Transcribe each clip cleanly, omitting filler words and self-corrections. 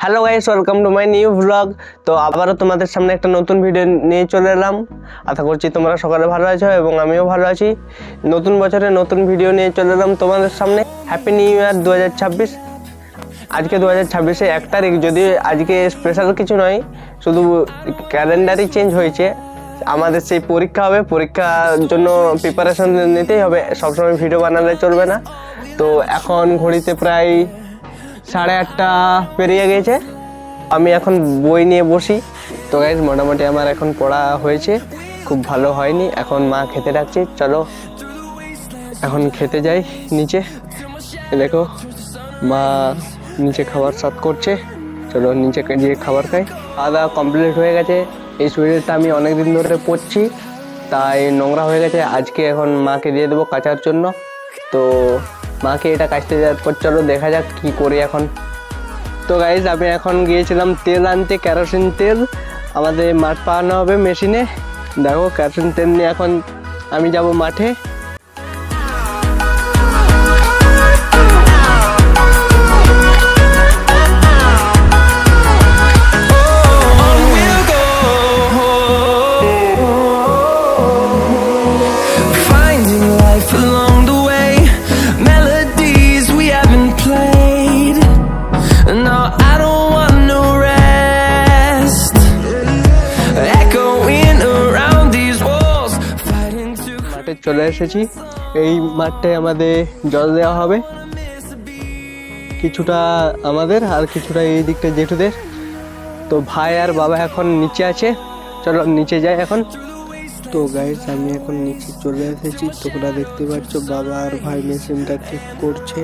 Hello guys, welcome to my new blog. তো আবারও তোমাদের সামনে একটা নতুন ভিডিও নিয়ে চলে এলাম। আশা করছি তোমরা সকালে ভালো আছো এবং আমিও ভালো আছি। নতুন বছরে নতুন ভিডিও নিয়ে চলে এলাম তোমাদের সামনে। Happy new year 2026। আজকে 2026-এ 1 তারিখ, যদি আজকে স্পেশাল কিছু নয়, শুধু ক্যালেন্ডারই চেঞ্জ হয়েছে। আমাদের সেই পরীক্ষা হবে, পরীক্ষার জন্য প্রিপারেশন নিতেই হবে, সবসময় ভিডিও বানালে চলবে না। তো এখন ঘড়িতে প্রায় 8:30 পেরিয়ে গেছে। আমি এখন বই নিয়ে বসি। তো গাইস, মোটামুটি আমার এখন পড়া হয়েছে, খুব ভালো হয়নি। এখন মা খেতে ডাকছে, চলো এখন খেতে যাই নিচে। দেখো মা নিচে খাবার সার্ভ করছে, চলো নিচে গিয়ে খাবার খাই। খাওয়া দাওয়া কমপ্লিট হয়ে গেছে। এই সোয়েটারটা আমি অনেক দিন ধরে পরছি, তাই নোংরা হয়ে গেছে। আজকে এখন মাকে দিয়ে দেবো কাচার জন্য। তো মাকে এটা কাচতে যাওয়ার পর চলো দেখা যাক কী করি এখন। তো গাইজ, আমি এখন গিয়েছিলাম তেল আনতে, কেরোসিন তেল। আমাদের মাঠ পাওয়ানো হবে মেশিনে। দেখো কেরোসিন তেল নিয়ে এখন আমি যাব মাঠে। চলে এসেছি। এই মাঠটায় আমাদের জল দেওয়া হবে, কিছুটা আমাদের আর কিছুটা এই দিকটা জেঠুদের। তো ভাই আর বাবা এখন নিচে আছে, চলো নিচে যাই এখন। তো গাইস, আমি এখন নিচে চলে এসেছি। তোমরা দেখতে পাচ্ছ বাবা আর ভাই মেশিনটা ঠিক করছে।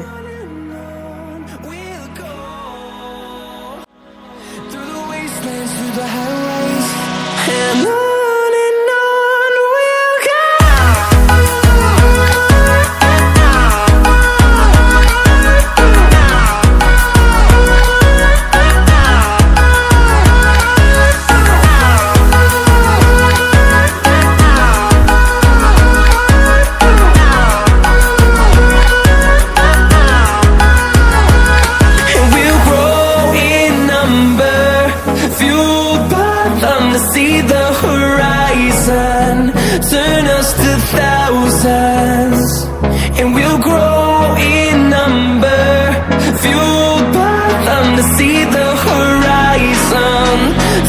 See the horizon, turn us to thousands, and we'll grow in number, fueled by them to see the horizon,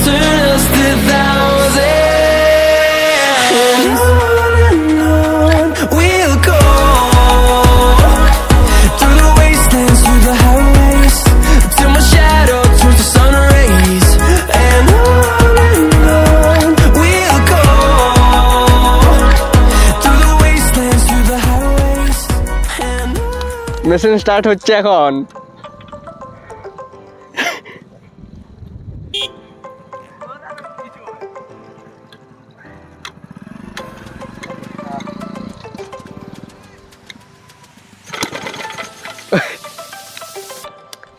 turn us to thousands, and on we'll go, through the wastelands, through the highways, till my shadow turns to sun rays, and on machine start হচ্ছে এখন।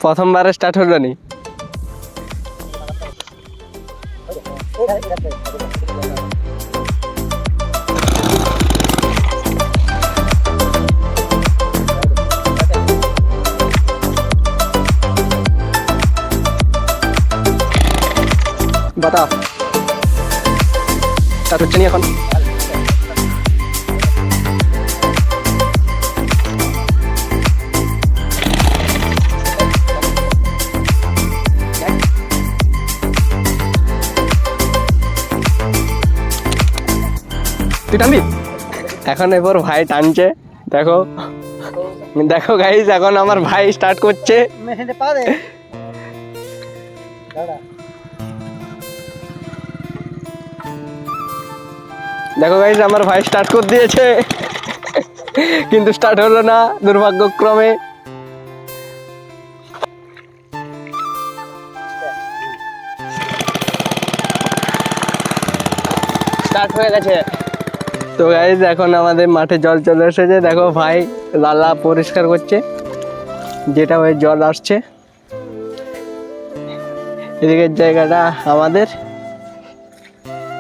প্রথমবারে start হলো নি। বাতা start হচ্ছে নি এখন। তুই টানবি এখন? এবার ভাই টানছে, দেখো দেখো গাইস, এখন আমার ভাই স্টার্ট করছে। দেখো গাইস, আমার ভাই স্টার্ট করে দিয়েছে, কিন্তু স্টার্ট হলো না দুর্ভাগ্যক্রমে। স্টার্ট হয়ে গেছে। তো গাইস, এখন আমাদের মাঠে জল চলে এসেছে। দেখো ভাই লালা পরিষ্কার করছে, যেটা ওই জল আসছে। এদিকের জায়গাটা আমাদের,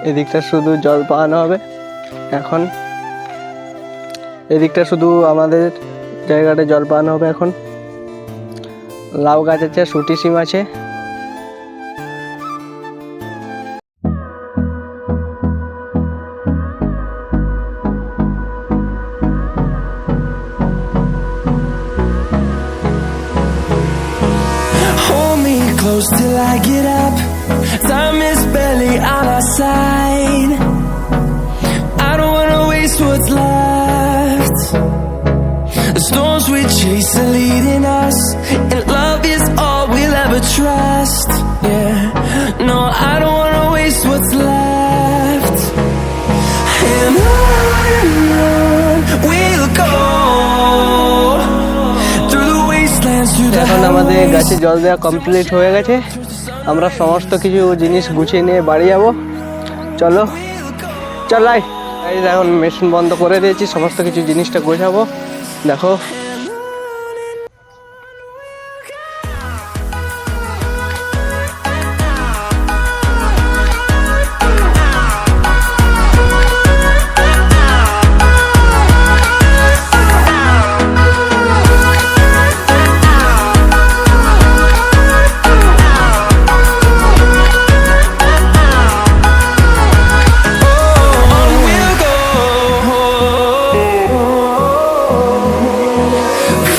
এদিকটা শুধু জল পাওয়ানো হবে এখন। এদিকটা শুধু আমাদের জায়গাটা জল পাওয়ানো হবে এখন। লাউ গাছ আছে, শুটি সিম আছে, close till I get up. Time is barely on our side. I don't wanna waste what's left. The storms we chase are leading us, and love is all we'll ever trust. Yeah, no, I don't wanna waste what's left. And on we'll go through the wastelands, through the এখন আমাদের highways. গাছে জল দেওয়া complete হয়ে গেছে। আমরা সমস্ত কিছু জিনিস গুছিয়ে নিয়ে বাড়ি যাব। চলো চালাই। এই এখন মেশিন বন্ধ করে দিয়েছি, সমস্ত কিছু জিনিসটা গোছাবো। দেখো On we'll go,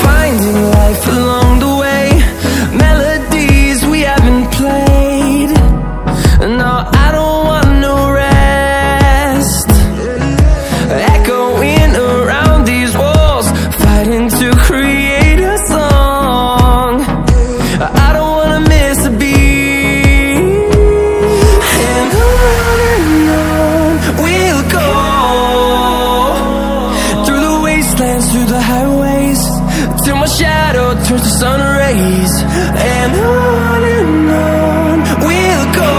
finding life along the way, melodies we haven't played. No, I don't want no rest, echoing around these walls, fighting to create a song. I don't wanna miss a beat. And on we'll go through the wastelands, through the highways, till my shadow turns to sun rays. And on we'll go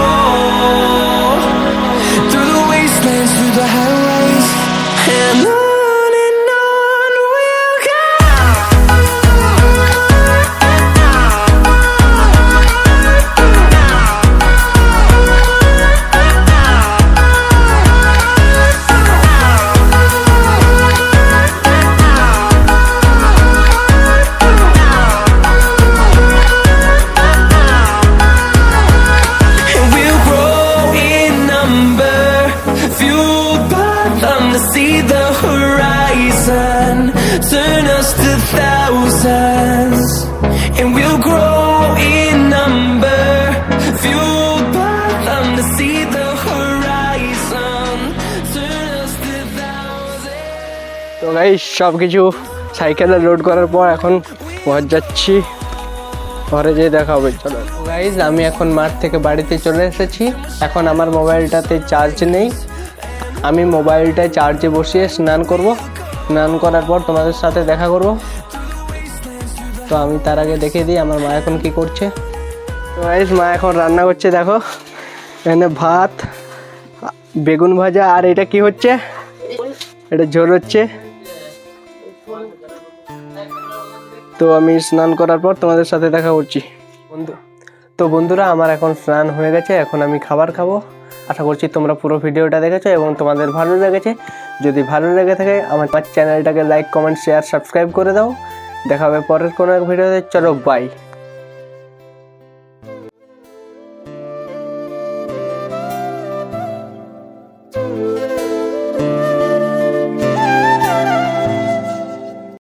through the wastelands, through the highways. And on we'll go. And we'll grow in number, fueled by them to see the horizon, turn us to thousands. And we'll grow in number, fueled by them to see the horizon, turn us to thousands. তো guys সব কিছু সাইকেলে load করার পর এখন ঘর যাচ্ছি, ঘরে যেয়ে দেখা হবে। চলো গাইস, আমি এখন মাঠ থেকে বাড়িতে চলে এসেছি। এখন আমার মোবাইলটাতে চার্জ নেই, আমি মোবাইলটায় চার্জে বসিয়ে স্নান করব। স্নান করার পর তোমাদের সাথে দেখা করব। তো আমি তার আগে দেখিয়ে দিই আমার মা এখন কি করছে। তো গাইস, মা এখন রান্না করছে। দেখো এখানে ভাত, বেগুন ভাজা, আর এটা কি হচ্ছে, এটা ঝোল হচ্ছে। তো আমি স্নান করার পর তোমাদের সাথে দেখা করছি। বন্ধুরা, আমার এখন স্নান হয়ে গেছে, এখন আমি খাবার খাবো। আশা করছি তোমরা পুরো ভিডিওটা দেখেছো এবং তোমাদের ভালো লেগেছে। যদি ভালো লেগে থাকে আমার চ্যানেলটাকে লাইক, কমেন্ট, শেয়ার, সাবস্ক্রাইব করে দাও। দেখা হবে পরের কোনো এক ভিডিওতে। চলো বাই।